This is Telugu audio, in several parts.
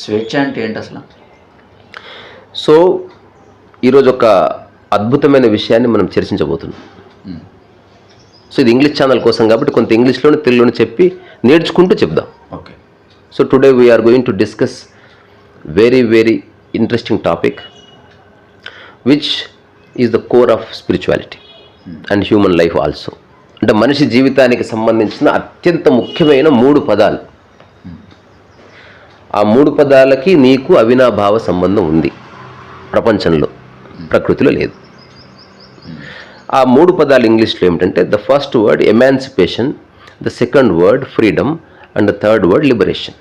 స్వేచ్ఛ అంటే ఏంటి అసలు? సో ఈరోజు ఒక అద్భుతమైన విషయాన్ని మనం చర్చించబోతున్నాం. సో ఇది ఇంగ్లీష్ ఛానల్ కోసం కాబట్టి కొంత ఇంగ్లీష్లోనే తెలుగులోనే చెప్పి నేర్చుకుంటూ చెప్దాం. Okay. So today we are going to discuss very very interesting topic which is the core of spirituality and human life also. అంటే మనిషి జీవితానికి సంబంధించిన అత్యంత ముఖ్యమైన 3 పదాలు. ఆ 3 పదాలకి నీకు అవినాభావ సంబంధం ఉంది. ప్రపంచంలో, ప్రకృతిలో లేదు. ఆ 3 పదాలు ఇంగ్లీష్లో ఏమిటంటే the first word emancipation, the second word freedom and the third word liberation.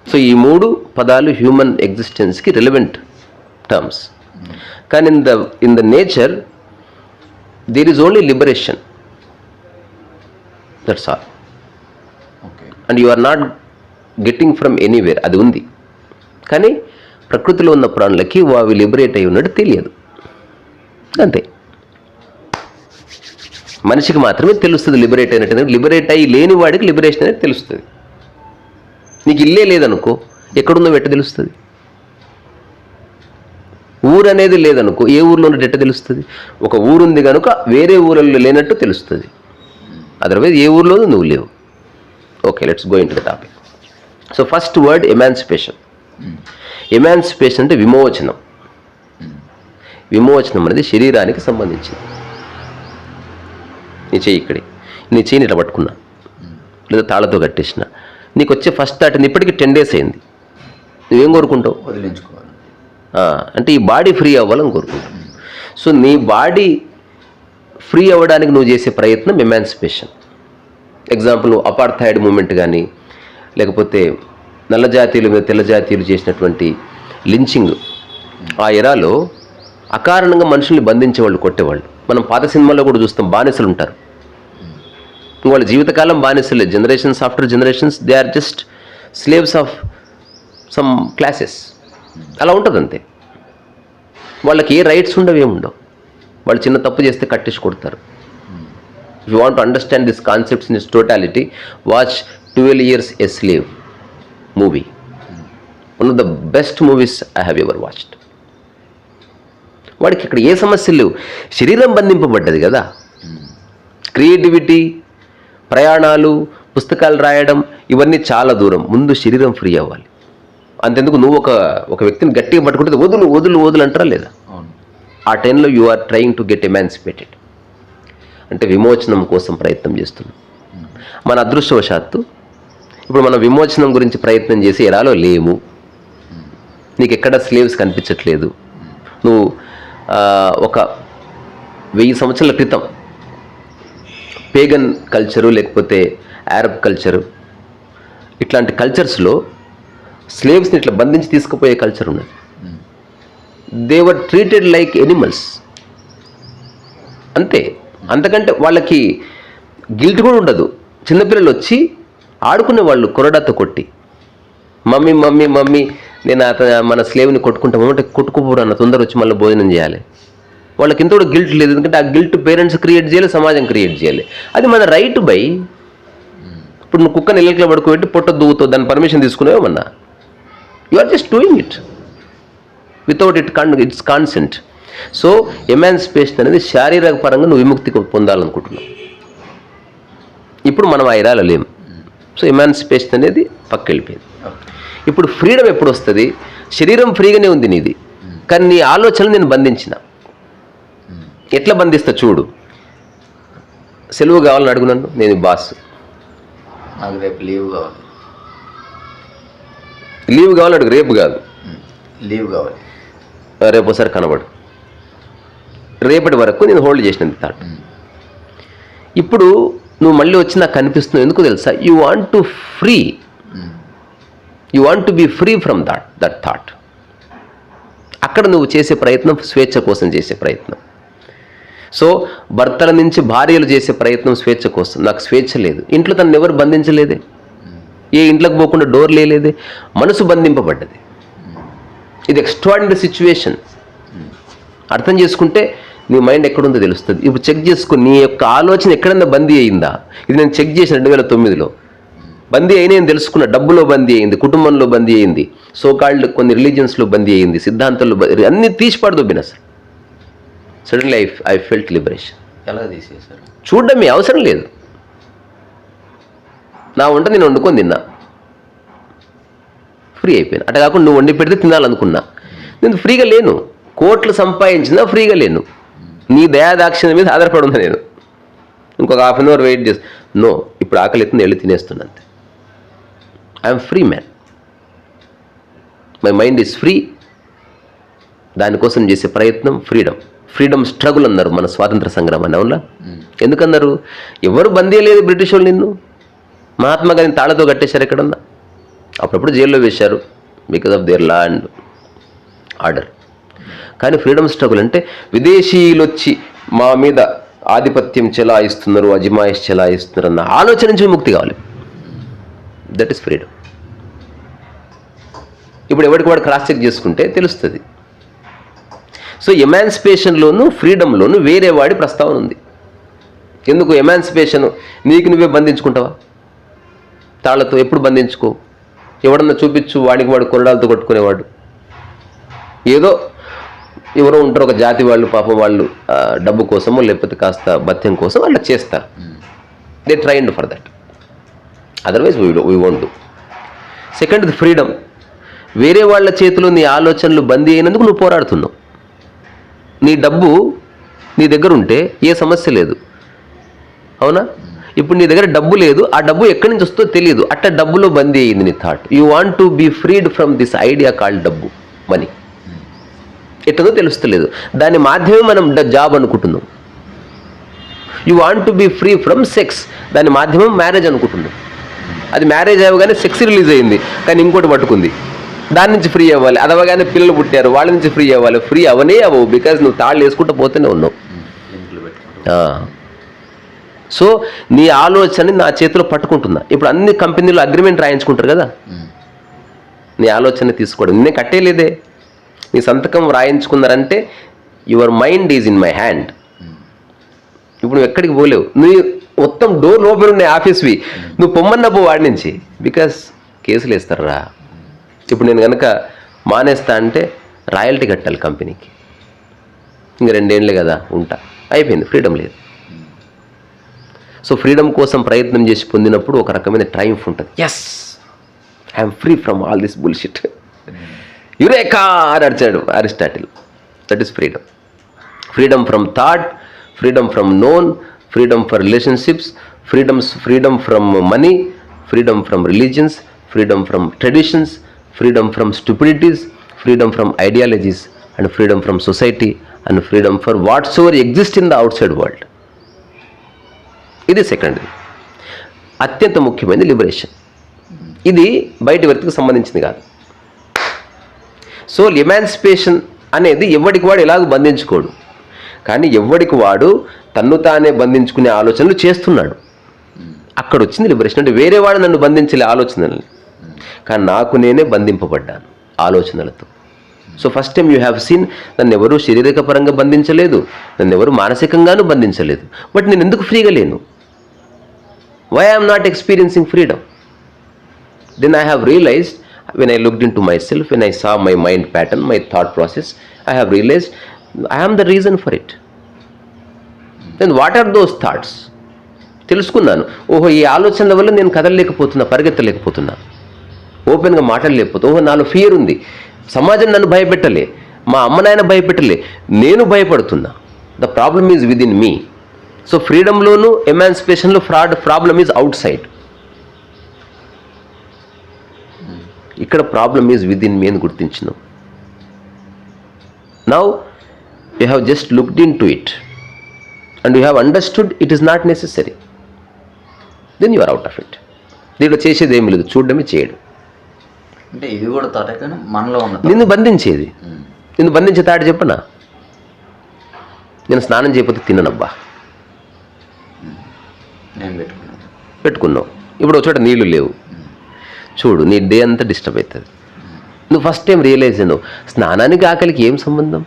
So ఈ 3 పదాలు హ్యూమన్ ఎగ్జిస్టెన్స్కి రిలవెంట్ టర్మ్స్. కానీ in the nature there is only liberation, that's all. Okay. And you are not getting from anywhere. అది ఉంది, కానీ ప్రకృతిలో ఉన్న ప్రాణులకి అవి లిబరేట్ అయి ఉన్నట్టు తెలియదు. అంతే. మనిషికి మాత్రమే తెలుస్తుంది లిబరేట్ అయినట్టు. లిబరేట్ అయ్యి లేని వాడికి లిబరేషన్ అనేది తెలుస్తుంది. నీకు ఇల్లే లేదనుకో, ఎక్కడుందో ఎట్ట తెలుస్తుంది? ఊరు అనేది లేదనుకో, ఏ ఊర్లో ఉన్నట్టు ఎట్ట తెలుస్తుంది? ఒక ఊరుంది కనుక వేరే ఊళ్ళలో లేనట్టు తెలుస్తుంది. అదర్వైజ్ ఏ ఊర్లో నువ్వు లేవు. Okay, let's go in to the topic. So first word emancipation. Emancipation అంటే విమోచనం. విమోచనం అనేది శరీరానికి సంబంధించింది. నీ చెయ్యి ఇక్కడే, నీ చెయ్యిని ఇట్లా పట్టుకున్నా లేదా తాళతో కట్టేసిన, నీకు వచ్చే ఫస్ట్ థాట్ ఇప్పటికీ 10 days అయింది. నువ్వేం కోరుకుంటావు? వదిలించుకోవాలి. అంటే ఈ బాడీ ఫ్రీ అవ్వాలని కోరుకుంటావు. సో నీ బాడీ ఫ్రీ అవ్వడానికి నువ్వు చేసే ప్రయత్నం ఎమాన్సిపేషన్. ఎగ్జాంపుల్, నువ్వు అపార్థాయిడ్ మూమెంట్ కానీ, లేకపోతే నల్ల జాతీయుల మీద తెల్ల జాతీయులు చేసినటువంటి లించింగ్, ఆ ఎరాలో అకారణంగా మనుషుల్ని బంధించేవాళ్ళు, కొట్టేవాళ్ళు. మనం పాత సినిమాల్లో కూడా చూస్తాం, బానిసలు ఉంటారు. వాళ్ళ జీవితకాలం బానిసలే. Generations after generations they are just slaves of some classes. అలా ఉంటుంది అంతే. వాళ్ళకి ఏ రైట్స్ ఉండవు, ఏముండవు. వాళ్ళు చిన్న తప్పు చేస్తే కట్టేసి కొడతారు. If you want to understand this concepts in it's totality, watch 12 Years a Slave movie. One of the best movies I have ever watched. వాడికి ఇక్కడ ఏ సమస్యలు లేవు. శరీరం బంధింపబడ్డది కదా. క్రియేటివిటీ, ప్రయాణాలు, పుస్తకాలు రాయడం, ఇవన్నీ చాలా దూరం. ముందు శరీరం ఫ్రీ అవ్వాలి. అంతెందుకు, నువ్వు ఒక వ్యక్తిని గట్టిగా పట్టుకుంటే వదులు వదులు వదులు అంటారా లేదా? ఆ టైంలో you are trying to get emancipated. అంటే విమోచనం కోసం ప్రయత్నం చేస్తున్నాం. మన అదృష్టవశాత్తు ఇప్పుడు మనం విమోచనం గురించి ప్రయత్నం చేసి ఎలాలో లేము. నీకు ఎక్కడ స్లేవ్స్ కనిపించట్లేదు. నువ్వు ఒక 1000 సంవత్సరాల క్రితం పేగన్ కల్చరు, లేకపోతే అరబ్ కల్చరు, ఇట్లాంటి కల్చర్స్లో స్లేవ్స్ని ఇట్లా బంధించి తీసుకుపోయే కల్చర్ ఉన్నది. They were treated like animals. అంతే. అంతకంటే వాళ్ళకి గిల్ట్ కూడా ఉండదు. చిన్నపిల్లలు వచ్చి ఆడుకునేవాళ్ళు కొరడాతో కొట్టి, మమ్మీ మమ్మీ మమ్మీ నేను మన స్లేవ్ని కొట్టుకుంటామంటే కొట్టుకుపోరు అన్న, తొందర వచ్చి మళ్ళీ భోజనం చేయాలి. వాళ్ళకి ఇంత కూడా గిల్ట్ లేదు. ఎందుకంటే ఆ గిల్ట్ పేరెంట్స్ క్రియేట్ చేయాలి, సమాజం క్రియేట్ చేయాలి. అది మన రైట్ బై. ఇప్పుడు నువ్వు కుక్కని ఇళ్ళకి పడుకోబెట్టి పొట్ట దూవుతావు, దాని పర్మిషన్ తీసుకునేవమన్నా? You are just doing it without its consent. So emancipation అనేది శారీరక పరంగా నువ్వు విముక్తి పొందాలనుకుంటున్నావు. ఇప్పుడు మనం ఆ ఇరాలో లేము. సో ఎమాన్సిపేషన్ అనేది పక్కెళ్ళిపోయింది. ఇప్పుడు ఫ్రీడమ్ ఎప్పుడు వస్తుంది? శరీరం ఫ్రీగానే ఉంది నీది, కానీ నీ ఆలోచనలు నేను బంధించిన. ఎట్లా బంధిస్తా చూడు. సెలవు కావాలని అడుగు నన్ను, నేను బాస్. నాకు రేపు లీవ్ కావాలి. లీవ్ కావాలని అడుగు, రేపు కాదు. లీవ్ కావాలి. రేపు ఒకసారి కనబడు. రేపటి వరకు నేను హోల్డ్ చేసినంత థాట్. ఇప్పుడు నువ్వు మళ్ళీ వచ్చి నాకు కనిపిస్తున్నావు. ఎందుకు తెలుసా? You want to free. You want to be free from that thought. అక్కడ నువ్వు చేసే ప్రయత్నం స్వేచ్ఛ కోసం చేసే ప్రయత్నం. సో భర్తల నుంచి భార్యలు చేసే ప్రయత్నం స్వేచ్ఛ కోసం. నాకు స్వేచ్ఛ లేదు. ఇంట్లో తను ఎవరు బంధించలేదే. ఏ ఇంట్లోకి పోకుండా డోర్ లేదే. మనసు బంధింపబడ్డది. ఇది ఎక్స్ట్రాడినరీ సిచ్యువేషన్. అర్థం చేసుకుంటే నీ మైండ్ ఎక్కడుందో తెలుస్తుంది. ఇప్పుడు చెక్ చేసుకో, నీ యొక్క ఆలోచన ఎక్కడన్నా బందీ అయిందా? ఇది నేను చెక్ చేసిన 2009లో. బందీ అయిన తెలుసుకున్న, డబ్బులో బందీ అయింది, కుటుంబంలో బందీ అయింది, సోకాల్డ్ కొన్ని రిలీజియన్స్లో బందీ అయింది, సిద్ధాంతాల్లో అన్నీ తీసి పడదొబ్బిన sir. Suddenly I felt liberation. ఎలా తీసేశారు? చూడడం మీ అవసరం లేదు. నా వంట నేను వండుకొని తిన్నా, ఫ్రీ అయిపోయాను. అట్లా కాకుండా నువ్వు వండి పెడితే తినాలనుకున్నా, నేను ఫ్రీగా లేను. కోట్లు సంపాదించినా ఫ్రీగా లేను. నీ దయాదాక్షిణ్యం మీద ఆధారపడి ఉన్నా నేను. ఇంకొక హాఫ్ అన్ అవర్ వెయిట్ చేసి, నో, ఇప్పుడు ఆకలి ఎత్తుంది, వెళ్ళి తినేస్తున్నా అంతే. I'm free man. My mind is free. దానికోసం చేసే ప్రయత్నం ఫ్రీడమ్ స్ట్రగుల్ అన్నారు మన స్వాతంత్ర సంగ్రామాన్ని. అవునా? ఎందుకన్నారు? ఎవరు బందీ లేదు బ్రిటిష్ వాళ్ళు. నిన్ను మహాత్మా గాంధీ తాళతో కట్టేశారు ఎక్కడన్నా. అప్పుడప్పుడు జైల్లో వేశారు because of their law and order. కానీ ఫ్రీడమ్ స్ట్రగుల్ అంటే విదేశీయులు వచ్చి మా మీద ఆధిపత్యం చెలాయిస్తున్నారు, అజమాయిష్ చెలాయిస్తున్నారు అన్న ఆలోచన నుంచి విముక్తి కావాలి. That is freedom. ఇప్పుడు ఎవరికి వాడు క్రాస్ చెక్ చేసుకుంటే తెలుస్తుంది. సో ఎమాన్సిపేషన్లోను ఫ్రీడంలోను వేరే వాడి ప్రస్తావన ఉంది. ఎందుకు ఎమాన్సిపేషన్? నీకు నువ్వే బంధించుకుంటావా తాళ్లతో? ఎప్పుడు బంధించుకో. ఎవడన్నా చూపించు, వాడికి వాడు కొరడాలతో కొట్టుకునేవాడు. ఏదో ఎవరో ఉంటారు ఒక జాతి వాళ్ళు, పాపం వాళ్ళు డబ్బు కోసమో లేకపోతే కాస్త భత్యం కోసం అట్లా చేస్తారు. They trained for that. Otherwise we won't do. Second, freedom. వేరే వాళ్ళ చేతిలో నీ ఆలోచనలు బందీ అయినందుకు నువ్వు పోరాడుతున్నావు. నీ డబ్బు నీ దగ్గర ఉంటే ఏ సమస్య లేదు. అవునా? ఇప్పుడు నీ దగ్గర డబ్బు లేదు, ఆ డబ్బు ఎక్కడి నుంచి వస్తుందో తెలియదు. అట్లా డబ్బులో బందీ అయ్యింది నీ thought. You want to be freed from this idea called డబ్బు, మనీ. ఎట్టదో తెలుస్తలేదు. దాని మాధ్యమే మనం జాబ్ అనుకుంటున్నాం. You want to be free from sex, దాని మాధ్యమం మ్యారేజ్ అనుకుంటున్నాం. అది మ్యారేజ్ అవ్వగానే సెక్స్ రిలీజ్ అయింది, కానీ ఇంకోటి పట్టుకుంది, దాని నుంచి ఫ్రీ అవ్వాలి. అదవగానే పిల్లలు పుట్టారు, వాళ్ళ నుంచి ఫ్రీ అవ్వాలి. ఫ్రీ అవనే అవ్వవు, బికాజ్ నువ్వు తాళ్ళు వేసుకుంటూ పోతూనే ఉన్నావు. సో నీ ఆలోచనని నా చేతిలో పట్టుకుంటున్నా. ఇప్పుడు అన్ని కంపెనీలు అగ్రిమెంట్ రాయించుకుంటారు కదా, నీ ఆలోచన తీసుకోవడం. నిన్నే కట్టేలేదే, నీ సంతకం రాయించుకున్నారంటే your mind is in my hand. ఇప్పుడు నువ్వు ఎక్కడికి పోలేవు. నువ్వు మొత్తం డోర్ ఓపెన్ ఉన్నాయి ఆఫీస్వి, నువ్వు పొమ్మన్నా పో వాడి నుంచి, బికాస్ కేసులు వేస్తారా. ఇప్పుడు నేను కనుక మానేస్తా అంటే రాయల్టీ కట్టాలి కంపెనీకి. ఇంక 2 ఏళ్ళే కదా ఉంటా, అయిపోయింది, ఫ్రీడమ్ లేదు. సో ఫ్రీడమ్ కోసం ప్రయత్నం చేసి పొందినప్పుడు ఒక రకమైన ట్రయంఫ్ ఉంటుంది. Yes, I'm free from all this bullshit. Eureka అని అడిచాడు Aristotle. That is freedom. Freedom from thought, freedom from known, freedom for relationships, freedom from money, freedom from religions, freedom from traditions, freedom from stupidities, freedom from ideologies, and freedom from society, and freedom for whatsoever exists in the outside world. ఇది సెకండ్. అత్యంత ముఖ్యమైనది లిబరేషన్. ఇది బయటి వ్యక్తికి సంబంధించింది కాదు. సో ఎమాన్సిపేషన్ అనేది ఎవడికి వాడు ఎలాగో బంధించుకోడు, కానీ ఎవడికి వాడు తన్ను తానే బంధించుకునే ఆలోచనలు చేస్తున్నాడు. అక్కడ వచ్చింది లిబరేషన్. అంటే వేరే వాడు నన్ను బంధించలే ఆలోచనల్ని, కానీ నాకు నేనే బంధింపబడ్డాను ఆలోచనలతో. So first time you have seen, నన్ను ఎవరు శారీరక పరంగా బంధించలేదు, నన్ను ఎవరు మానసికంగానూ బంధించలేదు. బట్ నేను ఎందుకు ఫ్రీగా లేను? Why I'm not experiencing freedom? Then I have realized, when I looked into myself, when I saw my mind pattern, my thought process, I have realized I am the reason for it. Then what are those thoughts? తెలుసుకున్నాను. ఓహో, ఈ ఆలోచనల వల్ల నేను కదలలేకపోతున్నా, పరిగెత్తలేకపోతున్నా, ఓపెన్గా మాట్లాడలేకపోతే. ఓహో, నాలో ఫియర్ ఉంది, సమాజం నన్ను భయపెట్టలే, మా అమ్మ నాయన భయపెట్టలే, నేను భయపడుతున్నా. The problem is within me. So ఫ్రీడంలోను ఎమాన్సిపేషన్లో ప్రాబ్లమ్ ఈజ్ అవుట్ సైడ్. ఇక్కడ problem is within me అని గుర్తించినాం. Now you have just looked into it and you have understood it is not necessary. Then you are out of it. దీంట్లో చేసేది ఏమి లేదు, చూడడమే చేయడం. అంటే ఇది కూడా తాటే కానీ మనలో ఉన్నది. నిన్ను బంధించేది, నిన్ను బంధించే తాడు చెప్పనా? నేను స్నానం చేయకపోతే తిననబ్బా, నేను పెట్టుకున్నావు. ఇప్పుడు ఒక చోట నీళ్లు లేవు, చూడు నీ డే అంతా డిస్టర్బ్ అవుతుంది. నువ్వు ఫస్ట్ టైం రియలైజ్ అయినావు, స్నానానికి ఆకలికి ఏం సంబంధం?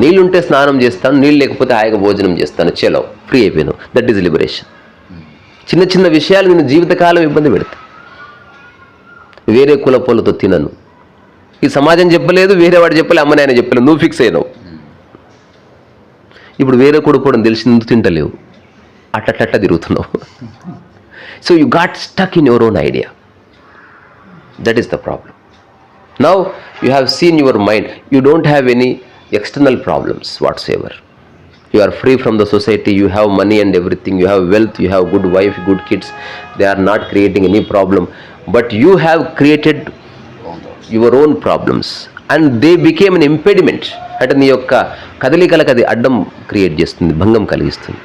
నీళ్ళుంటే స్నానం చేస్తాను, నీళ్ళు లేకపోతే హాయిగా భోజనం చేస్తాను, చలో ఫ్రీ అయిపోయాను. That is liberation. చిన్న చిన్న విషయాలు నేను జీవితకాలం ఇబ్బంది పెడతాయి. వేరే కులపోలతో తినను, ఈ సమాజం చెప్పలేదు, వేరే వాడు చెప్పలే, అమ్మ నాయన చెప్పలేదు, నువ్వు ఫిక్స్ అయినావు. ఇప్పుడు వేరే కొడుకోవడం తెలిసి నువ్వు తింటలేవు, అట్ట తిరుగుతున్నావు. So you got stuck in your own idea. That is the problem. Now you have seen your mind, you don't have any external problems whatsoever. You are free from the society, you have money and everything, you have wealth, you have good wife, good kids, they are not creating any problem, but you have created your own problems and they became an impediment. అంటే నీ యొక్క కదలికలకు అది అడ్డం క్రియేట్ చేస్తుంది, భంగం కలిగిస్తుంది.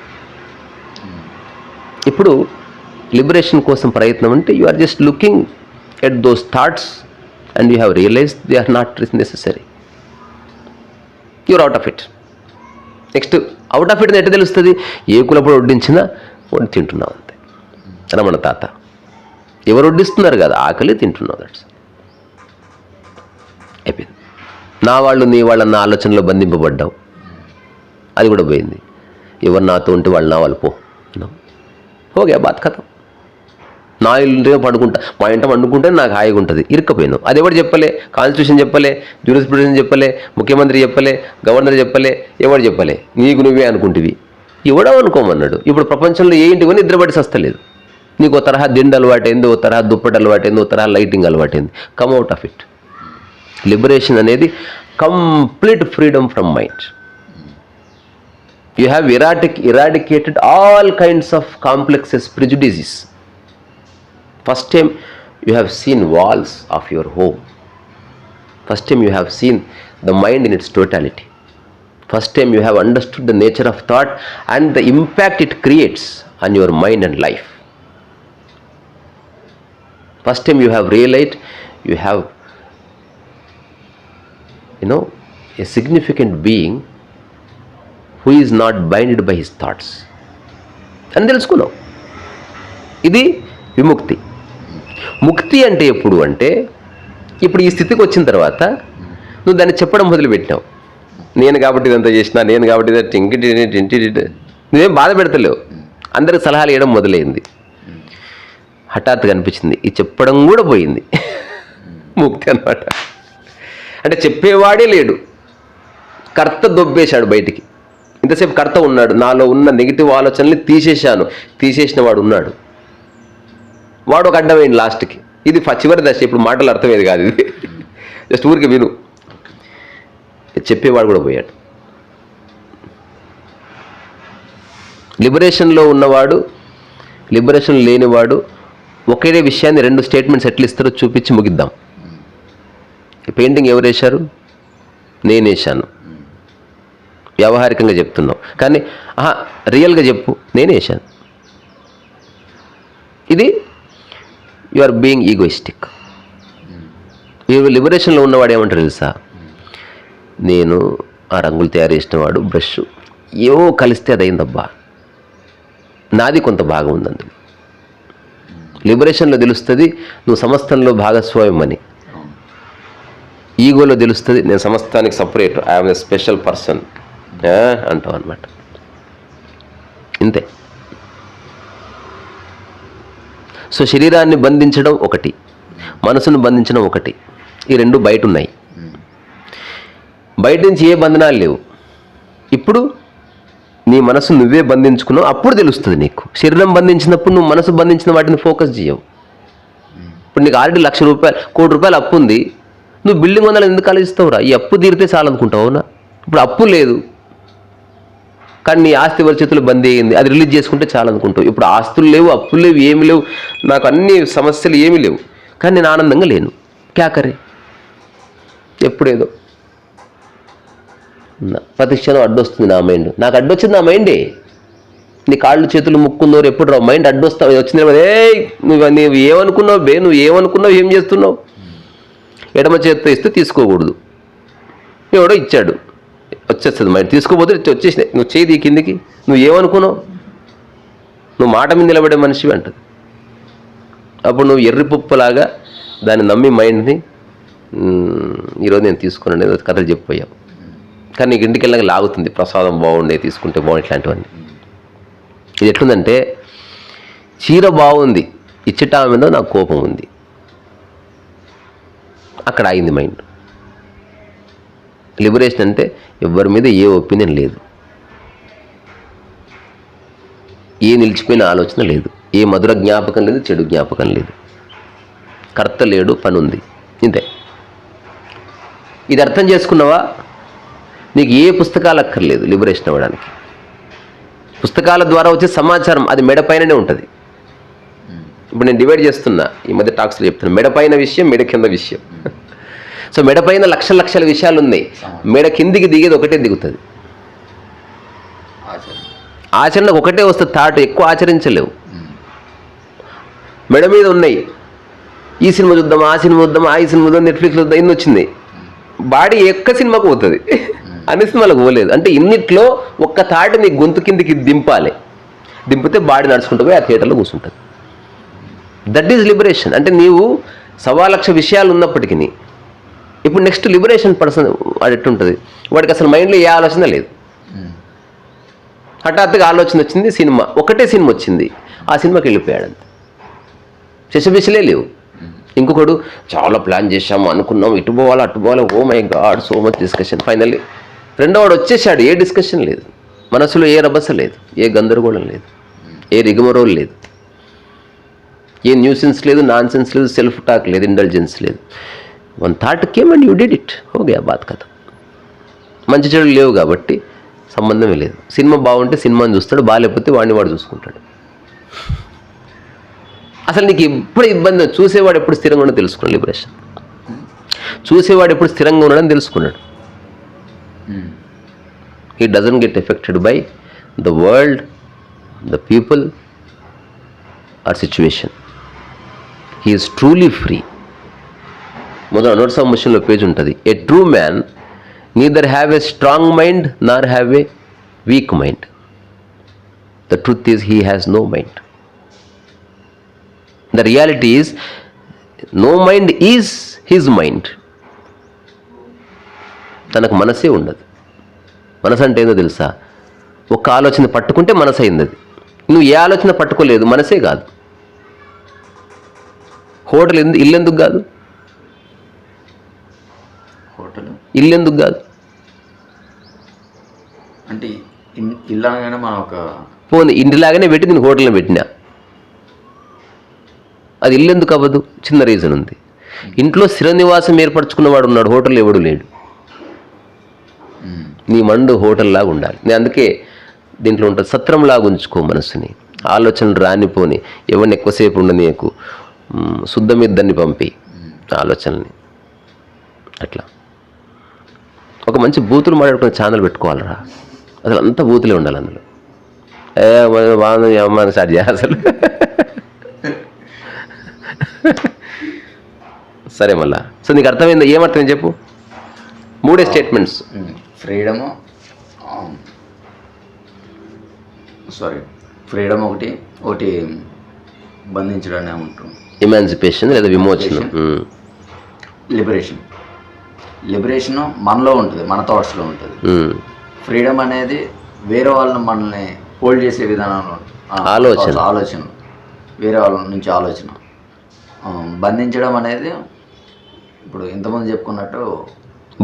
ఇప్పుడు లిబరేషన్ కోసం ప్రయత్నం అంటే you are just looking at those thoughts and you have realized they are not necessary. You're out of it. Next out of it ఎట్లా తెలుస్తుంది? ఏ కులప్పుడు వడ్డించినా వండి తింటున్నావు అంతే. రమణ తాత ఎవరు వడ్డిస్తున్నారు కదా, ఆకలి తింటున్నావు, దట్స్ అయిపోయింది. నా వాళ్ళు నీ వాళ్ళన్న ఆలోచనలో బంధింపబడ్డావు, అది కూడా పోయింది. ఎవరు నాతో ఉంటే వాళ్ళు నా వాళ్ళు పో, ఓకే బాత్ కథ. నా ఇల్లు పడుకుంటా, మా ఇంట వండుకుంటే నాకు హాయిగా ఉంటుంది, ఇరుక్కపోయినావు. అది ఎవరు చెప్పలే? కాన్స్టిట్యూషన్ చెప్పలే, జ్యూరిస్ప్రుడెన్స్ చెప్పలే, ముఖ్యమంత్రి చెప్పలే, గవర్నర్ చెప్పలే, ఎవరు చెప్పలే, నీకు నువ్వే అనుకుంటువి. ఎవడో అనుకోమన్నాడు. ఇప్పుడు ప్రపంచంలో ఏ ఇంటికి నిద్రపడి సస్తలేదు. నీకు ఓ తరహా దిండు అలవాటైంది, ఓ తరహా దుప్పటి అలవాటైంది, ఓ తరహా లైటింగ్ అలవాటైంది. Come out of it. Liberation అనేది complete freedom from mind. You have eradicated all kinds of complexes, prejudices. First time you have seen walls of your home. First time you have seen the mind in its totality. First time you have understood the nature of thought and the impact it creates on your mind and life. First time you have realized you have, a significant being who is not binded by his thoughts. అని తెలుసుకున్నావు. ఇది విముక్తి. ముక్తి అంటే ఎప్పుడు అంటే, ఇప్పుడు ఈ స్థితికి వచ్చిన తర్వాత నువ్వు దాన్ని చెప్పడం మొదలుపెట్టినావు. నేను కాబట్టి ఇదంతా చేసిన, నేను కాబట్టి ఇంటి నువ్వేం బాధ పెడతలేవు, అందరికి సలహాలు ఇవ్వడం మొదలైంది. హఠాత్తుగా అనిపించింది ఇది చెప్పడం కూడా పోయింది. ముక్తి అన్నమాట. అంటే చెప్పేవాడే లేడు, కర్త దొబ్బేశాడు బయటికి. ఇంతసేపు కర్త ఉన్నాడు, నాలో ఉన్న నెగిటివ్ ఆలోచనల్ని తీసేసిన వాడు ఉన్నాడు. వాడు ఒక అడ్డమైంది లాస్ట్కి. ఇది చివరి దశ. ఇప్పుడు మాటలు అర్థమయ్యేది కాదు, ఇది జస్ట్ ఊరికి విను. చెప్పేవాడు కూడా పోయాడు. లిబరేషన్లో ఉన్నవాడు, లిబరేషన్ లేనివాడు ఒకే విషయాన్ని 2 స్టేట్మెంట్స్ ఎట్లా ఇస్తారో చూపించి ముగిద్దాం. పెయింటింగ్ ఎవరు వేశారు? నేను వేశాను. వ్యవహారికంగా చెప్తున్నావు, కానీ రియల్గా చెప్పు, నేను వేశాను. ఇది యు ఆర్ బీయింగ్ ఈగోయిస్టిక్. మీరు లిబరేషన్లో ఉన్నవాడు ఏమంటారు తెలుసా? నేను ఆ రంగులు తయారు చేసిన వాడు, బ్రష్ ఏవో కలిస్తే అదైందబ్బా, నాది కొంత భాగం ఉంది అందులో. లిబరేషన్లో తెలుస్తుంది నువ్వు సమస్తంలో భాగస్వామ్యం అని. ఈగోలో తెలుస్తుంది నేను సమస్తానికి separate, I'm a special person అంటావు అన్నమాట. ఇంతే. సో శరీరాన్ని బంధించడం ఒకటి, మనసును బంధించడం ఒకటి. ఈ 2 బయట ఉన్నాయి. బయట నుంచి ఏ బంధనాలు లేవు. ఇప్పుడు నీ మనసు నువ్వే బంధించుకున్నావు, అప్పుడు తెలుస్తుంది నీకు. శరీరం బంధించినప్పుడు నువ్వు మనసు బంధించిన వాటిని ఫోకస్ చేయవు. ఇప్పుడు నీకు ఆల్రెడీ ₹1,00,000 ₹1,00,00,000 అప్పు ఉంది, నువ్వు బిల్డింగ్ వందలు ఎందుకు ఆలోచిస్తావురా? ఈ అప్పు తీరితే చాలనుకుంటావు. అవునా? ఇప్పుడు అప్పు లేదు కానీ నీ ఆస్తి ఎవరి చేతులు బందీ అయ్యింది, అది రిలీజ్ చేసుకుంటే చాలనుకుంటావు. ఇప్పుడు ఆస్తులు లేవు, అప్పులు లేవు, ఏమి లేవు, నాకు అన్ని సమస్యలు ఏమీ లేవు, కానీ నేను ఆనందంగా లేను. క్యాకరే ఎప్పుడేదో ప్రతి క్షణం అడ్డొస్తుంది నా మైండ్. నాకు అడ్డొచ్చింది నా మైండే. నీ కాళ్ళు చేతులు ముక్కున్నోరు ఎప్పుడు రావు, మైండ్ అడ్డొస్తా వచ్చింది. నువ్వు ఏమనుకున్నావు బే, నువ్వు ఏమనుకున్నావు, ఏం చేస్తున్నావు? ఎడమ చేతితో ఇస్తే తీసుకోకూడదు, ఎవడో ఇచ్చాడు వచ్చేస్తుంది మైండ్. తీసుకోపోతే వచ్చేసినాయి, నువ్వు చేయి కిందికి. నువ్వు ఏమనుకున్నావు? నువ్వు మాట మీద నిలబడే మనిషివి అంటది. అప్పుడు నువ్వు ఎర్రిపుప్పులాగా దాన్ని నమ్మి మైండ్ని ఈరోజు నేను తీసుకున్నాను ఏదో కథలు చెప్పిపోయావు. కానీ నీకు ఇంటికి వెళ్ళాక లాగుతుంది, ప్రసాదం బాగుండే తీసుకుంటే బాగుంది, ఇట్లాంటివన్నీ. ఇది ఎట్లుందంటే చీర బాగుంది, ఇచ్చట మీద నాకు కోపం ఉంది. అక్కడ అయింది మైండ్. లిబరేషన్ అంటే ఎవరి మీద ఏ ఒపీనియన్ లేదు, ఏ నిలిచిపోయిన ఆలోచన లేదు, ఏ మధుర జ్ఞాపకం లేదు, చెడు జ్ఞాపకం లేదు, కర్త లేడు, పని ఉంది, ఇంతే. ఇది అర్థం చేసుకున్నావా? నీకు ఏ పుస్తకాలు అక్కర్లేదు లిబరేషన్ అవ్వడానికి. పుస్తకాల ద్వారా వచ్చే సమాచారం అది మెడ పైననే ఉంటుంది. ఇప్పుడు నేను డివైడ్ చేస్తున్నా, ఈ మధ్య టాక్స్లో చెప్తున్నా, మెడ పైన విషయం, మెడ కింద విషయం. సో మెడ పైన లక్షల లక్షల విషయాలు ఉన్నాయి, మెడ కిందికి దిగేది ఒకటే దిగుతుంది. ఆచరణకు ఒకటే వస్తుంది, థాట్ ఎక్కువ ఆచరించలేవు. మెడ మీద ఉన్నాయి, ఈ సినిమా చూద్దాం, ఆ సినిమా చూద్దాం, ఈ సినిమా చూద్దాం, నెట్ఫ్లిక్స్ చూద్దాం, ఇన్ని వచ్చింది. బాడీ ఎక్క సినిమాకు పోతుంది, అన్ని సినిమాలకు పోలేదు. అంటే ఇన్నిట్లో ఒక్క థాట్ నీ గొంతు కిందికి దింపాలి, దింపితే బాడీ నడుచుకుంటూ పోయి ఆ థియేటర్లో కూర్చుంటుంది. That is liberation. అంటే నీవు 1,00,000 విషయాలు ఉన్నప్పటికీ ఇప్పుడు నెక్స్ట్ లిబరేషన్ పర్సన్ వాడు ఎట్టుంటుంది, వాడికి అసలు మైండ్లో ఏ ఆలోచన లేదు. హఠాత్తుగా ఆలోచన వచ్చింది, సినిమా, ఒకటే సినిమా వచ్చింది, ఆ సినిమాకి వెళ్ళిపోయాడు. అంతే, శశబిశలే లేవు. ఇంకొకడు చాలా ప్లాన్ చేశాము, అనుకున్నాం, ఇటు పోవాలి అటు పోవాలి, oh my god so much discussion. Finally రెండోవాడు వచ్చేసాడు, ఏ డిస్కషన్ లేదు, మనసులో ఏ రభస లేదు, ఏ గందరగోళం లేదు, ఏ రిగమరోల్ లేదు, ఏ న్యూసెన్స్ లేదు, నాన్ సెన్స్ లేదు, సెల్ఫ్ టాక్ లేదు, ఇంటెలిజెన్స్ లేదు. One thought came and you did it, okay బాత్ కథ. మంచి చెడు లేవు కాబట్టి సంబంధమే లేదు. సినిమా బాగుంటే సినిమాని చూస్తాడు, బాగాలేకపోతే వాడిని వాడు చూసుకుంటాడు. అసలు నీకు ఎప్పుడు ఇబ్బంది, చూసేవాడు ఎప్పుడు స్థిరంగా ఉండడం తెలుసుకున్నాడు. లిబరేషన్ చూసేవాడు ఎప్పుడు స్థిరంగా ఉండడం తెలుసుకున్నాడు. He doesn't get affected by the world, the people or situation. He is truly free. మొదట నోట్స్ ఆఫ్ మోషన్లో పేజ్ ఉంటుంది. A true man neither have a strong mind nor have a weak mind. The truth is he has no mind. The reality is no mind is his mind. తనకు మనసే ఉండదు. మనసు అంటే ఏందో తెలుసా? ఒక ఆలోచన పట్టుకుంటే మనసు అయింది. అది నువ్వు ఏ ఆలోచన పట్టుకోలేదు, మనసే కాదు. హోటల్ ఇల్లు ఎందుకు కాదు? ఇల్లు ఎందుకు కాదు? అంటే ఇల్లు అనగానే మనం ఒక పోనీ ఇంటిలాగానే పెట్టి నేను హోటల్ని పెట్టినా, అది ఇల్లు ఎందుకు అవ్వదు? చిన్న రీజన్ ఉంది. ఇంట్లో స్థిర నివాసం ఏర్పరచుకున్నవాడు ఉన్నాడు, హోటల్ ఎవడు లేడు. నీ మండు హోటల్ లాగా ఉండాలి. నేను అందుకే దీంట్లో ఉంటుంది, సత్రంలాగా ఉంచుకో మనసుని, ఆలోచనలు రానిపోని, ఎవరిని ఎక్కువసేపు ఉండనీయకు, శుద్ధమిద్దరిని పంపి ఆలోచనల్ని. అట్లా ఒక మంచి బూతులు మాట్లాడుకునే ఛానల్ పెట్టుకోవాలరా. అసలు అంతా బూతులే ఉండాలి అందులో. బాగుంది అమ్మ స్టార్ట్ చేయాలి అసలు. సరే మళ్ళా. సో నీకు అర్థమైందా? ఏమర్థం చెప్పు. 3 స్టేట్మెంట్స్. ఫ్రీడము, ఫ్రీడమ్ ఒకటి బంధించడాన్ని ఏమంటారు, ఎమాన్సిపేషన్ లేదా విమోచనం. లిబరేషన్ మనలో ఉంటుంది, మన థాట్స్లో ఉంటుంది. ఫ్రీడమ్ అనేది వేరే వాళ్ళని మనల్ని హోల్డ్ చేసే విధానంలో ఆలోచన, వేరే వాళ్ళ నుంచి ఆలోచన. బంధించడం అనేది ఇప్పుడు ఇంతకుముందు చెప్పుకున్నట్టు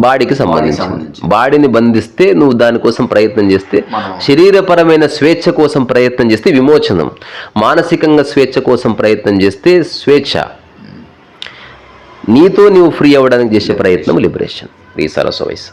బాడీకి సంబంధించి. బాడీని బంధిస్తే నువ్వు దానికోసం ప్రయత్నం చేస్తే, శరీరపరమైన స్వేచ్ఛ కోసం ప్రయత్నం చేస్తే విమోచనం, మానసికంగా స్వేచ్ఛ కోసం ప్రయత్నం చేస్తే స్వేచ్ఛ, నీతో నువ్వు ఫ్రీ అవ్వడానికి చేసే ప్రయత్నం liberation. These are also vice.